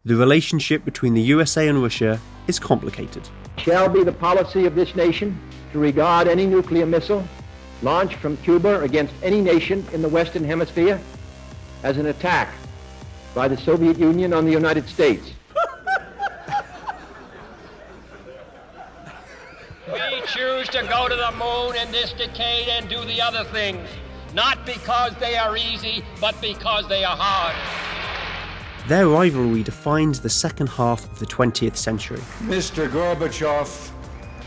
The relationship between the USA and Russia is complicated. It shall be the policy of this nation to regard any nuclear missile launched from Cuba against any nation in the Western Hemisphere as an attack by the Soviet Union on the United States. We choose to go to the moon in this decade and do the other things, not because they are easy, but because they are hard. Their rivalry defines the second half of the 20th century. Mr. Gorbachev,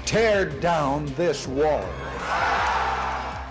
tear down this wall.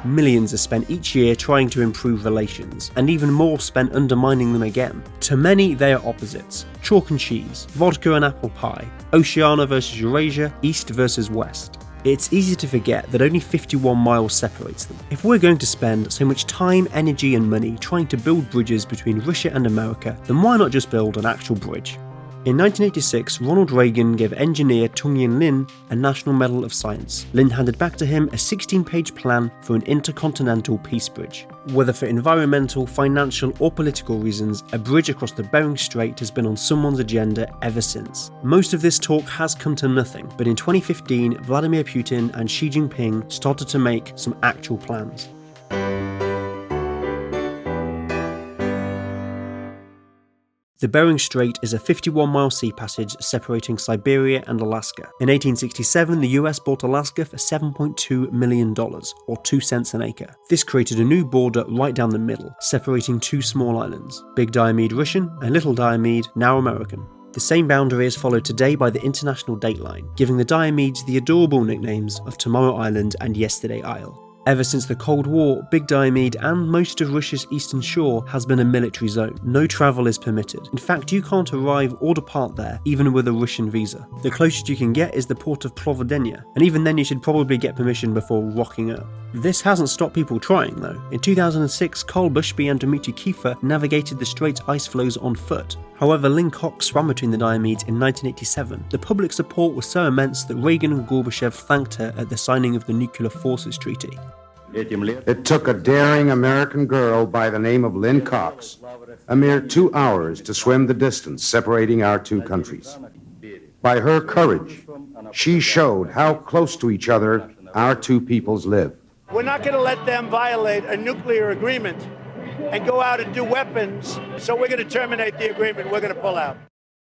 Millions are spent each year trying to improve relations, and even more spent undermining them again. To many, they are opposites. Chalk and cheese, vodka and apple pie, Oceania versus Eurasia, East versus West. It's easy to forget that only 51 miles separates them. If we're going to spend so much time, energy and money trying to build bridges between Russia and America, then why not just build an actual bridge? In 1986, Ronald Reagan gave engineer Tung-Yin Lin a National Medal of Science. Lin handed back to him a 16-page plan for an intercontinental peace bridge. Whether for environmental, financial or political reasons, a bridge across the Bering Strait has been on someone's agenda ever since. Most of this talk has come to nothing, but in 2015, Vladimir Putin and Xi Jinping started to make some actual plans. The Bering Strait is a 51-mile sea passage separating Siberia and Alaska. In 1867, the US bought Alaska for $7.2 million, or 2 cents an acre. This created a new border right down the middle, separating two small islands, Big Diomede Russian and Little Diomede, now American. The same boundary is followed today by the International Dateline, giving the Diomedes the adorable nicknames of Tomorrow Island and Yesterday Isle. Ever since the Cold War, Big Diomede and most of Russia's eastern shore has been a military zone. No travel is permitted. In fact, you can't arrive or depart there, even with a Russian visa. The closest you can get is the port of Plovodenia, and even then you should probably get permission before rocking up. This hasn't stopped people trying though. In 2006, Carl Bushby and Dmitry Kiefer navigated the strait's ice floes on foot. However, Lynne Cox swam between the Diomedes in 1987. The public support was so immense that Reagan and Gorbachev thanked her at the signing of the Nuclear Forces Treaty. It took a daring American girl by the name of Lynne Cox a mere 2 hours to swim the distance separating our two countries. By her courage, she showed how close to each other our two peoples live. We're not going to let them violate a nuclear agreement and go out and do weapons, so we're going to terminate the agreement. We're going to pull out.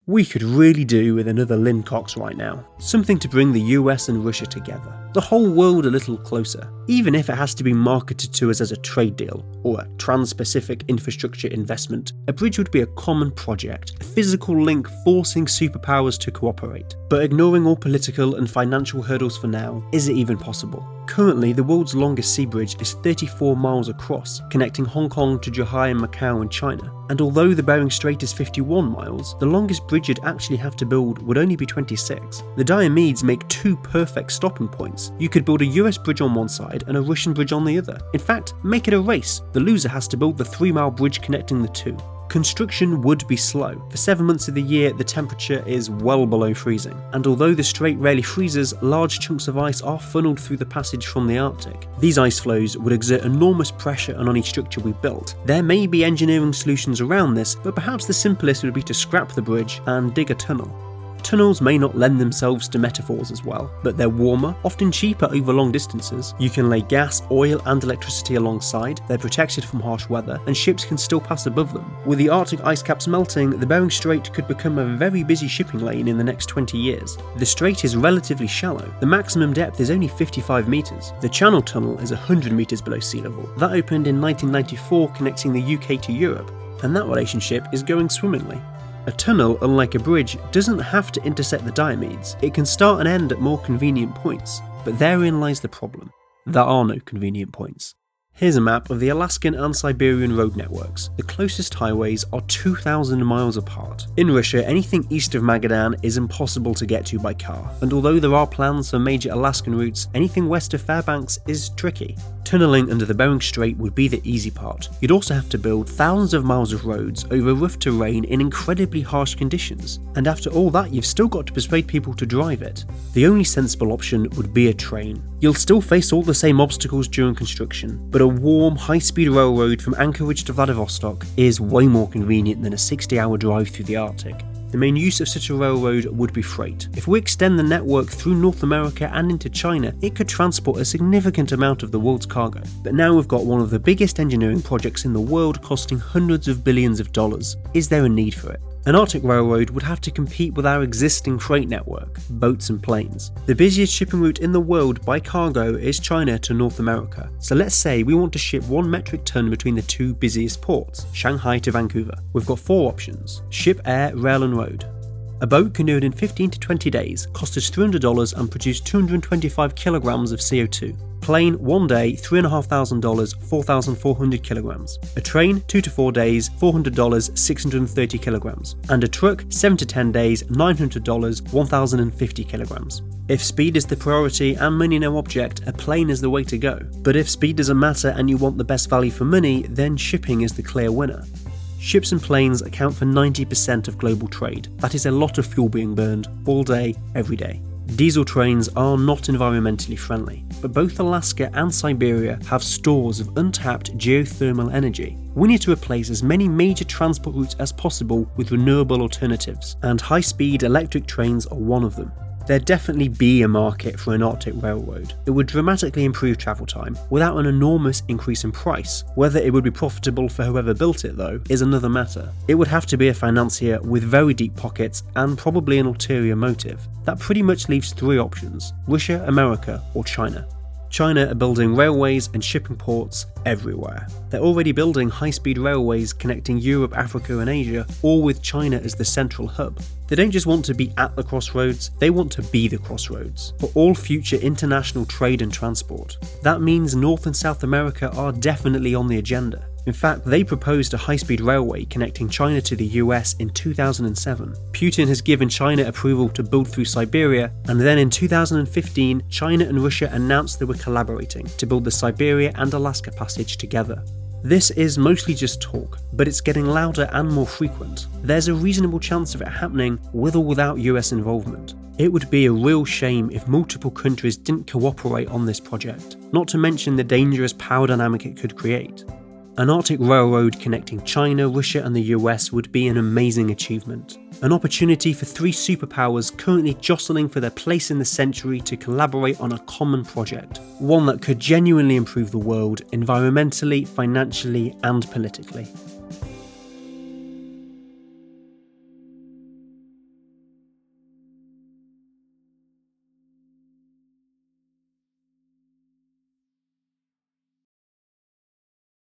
We could really do with another Lynne Cox right now. Something to bring the US and Russia together. The whole world a little closer. Even if it has to be marketed to us as a trade deal or a trans-Pacific infrastructure investment, a bridge would be a common project, a physical link forcing superpowers to cooperate. But ignoring all political and financial hurdles for now, is it even possible? Currently, the world's longest sea bridge is 34 miles across, connecting Hong Kong to Zhuhai and Macau in China. And although the Bering Strait is 51 miles, the longest bridge you'd actually have to build would only be 26. The Diomedes make two perfect stopping points. You could build a US bridge on one side and a Russian bridge on the other. In fact, make it a race. The loser has to build the 3-mile bridge connecting the two. Construction would be slow. For 7 months of the year, the temperature is well below freezing. And although the strait rarely freezes, large chunks of ice are funneled through the passage from the Arctic. These ice flows would exert enormous pressure on any structure we built. There may be engineering solutions around this, but perhaps the simplest would be to scrap the bridge and dig a tunnel. Tunnels may not lend themselves to metaphors as well, but they're warmer, often cheaper over long distances. You can lay gas, oil and electricity alongside, they're protected from harsh weather, and ships can still pass above them. With the Arctic ice caps melting, the Bering Strait could become a very busy shipping lane in the next 20 years. The strait is relatively shallow. The maximum depth is only 55 metres. The Channel Tunnel is 100 metres below sea level. That opened in 1994, connecting the UK to Europe, and that relationship is going swimmingly. A tunnel, unlike a bridge, doesn't have to intersect the Diomedes. It can start and end at more convenient points. But therein lies the problem. There are no convenient points. Here's a map of the Alaskan and Siberian road networks. The closest highways are 2,000 miles apart. In Russia, anything east of Magadan is impossible to get to by car, and although there are plans for major Alaskan routes, anything west of Fairbanks is tricky. Tunneling under the Bering Strait would be the easy part. You'd also have to build thousands of miles of roads over rough terrain in incredibly harsh conditions, and after all that you've still got to persuade people to drive it. The only sensible option would be a train. You'll still face all the same obstacles during construction, but a warm, high-speed railroad from Anchorage to Vladivostok is way more convenient than a 60-hour drive through the Arctic. The main use of such a railroad would be freight. If we extend the network through North America and into China, it could transport a significant amount of the world's cargo. But now we've got one of the biggest engineering projects in the world costing hundreds of billions of dollars. Is there a need for it? An Arctic railroad would have to compete with our existing freight network, boats and planes. The busiest shipping route in the world by cargo is China to North America. So let's say we want to ship 1 metric ton between the 2 busiest ports, Shanghai to Vancouver. We've got 4 options: ship, air, rail and road. A boat can do it in 15 to 20 days, cost us $300 and produce 225 kilograms of CO2. Plane, 1 day, $3,500, 4,400 kilograms. A train, 2 to 4 days, $400, 630 kilograms. And a truck, 7 to 10 days, $900, 1,050 kilograms. If speed is the priority and money no object, a plane is the way to go. But if speed doesn't matter and you want the best value for money, then shipping is the clear winner. Ships and planes account for 90% of global trade. That is a lot of fuel being burned, all day, every day. Diesel trains are not environmentally friendly, but both Alaska and Siberia have stores of untapped geothermal energy. We need to replace as many major transport routes as possible with renewable alternatives, and high-speed electric trains are one of them. There'd definitely be a market for an Arctic railroad. It would dramatically improve travel time without an enormous increase in price. Whether it would be profitable for whoever built it, though, is another matter. It would have to be a financier with very deep pockets and probably an ulterior motive. That pretty much leaves 3 options: Russia, America, or China. China are building railways and shipping ports everywhere. They're already building high-speed railways connecting Europe, Africa and Asia, all with China as the central hub. They don't just want to be at the crossroads, they want to be the crossroads for all future international trade and transport. That means North and South America are definitely on the agenda. In fact, they proposed a high-speed railway connecting China to the US in 2007. Putin has given China approval to build through Siberia, and then in 2015, China and Russia announced they were collaborating to build the Siberia and Alaska Passage together. This is mostly just talk, but it's getting louder and more frequent. There's a reasonable chance of it happening with or without US involvement. It would be a real shame if multiple countries didn't cooperate on this project, not to mention the dangerous power dynamic it could create. An Arctic railroad connecting China, Russia and the US would be an amazing achievement. An opportunity for 3 superpowers currently jostling for their place in the century to collaborate on a common project. One that could genuinely improve the world environmentally, financially and politically.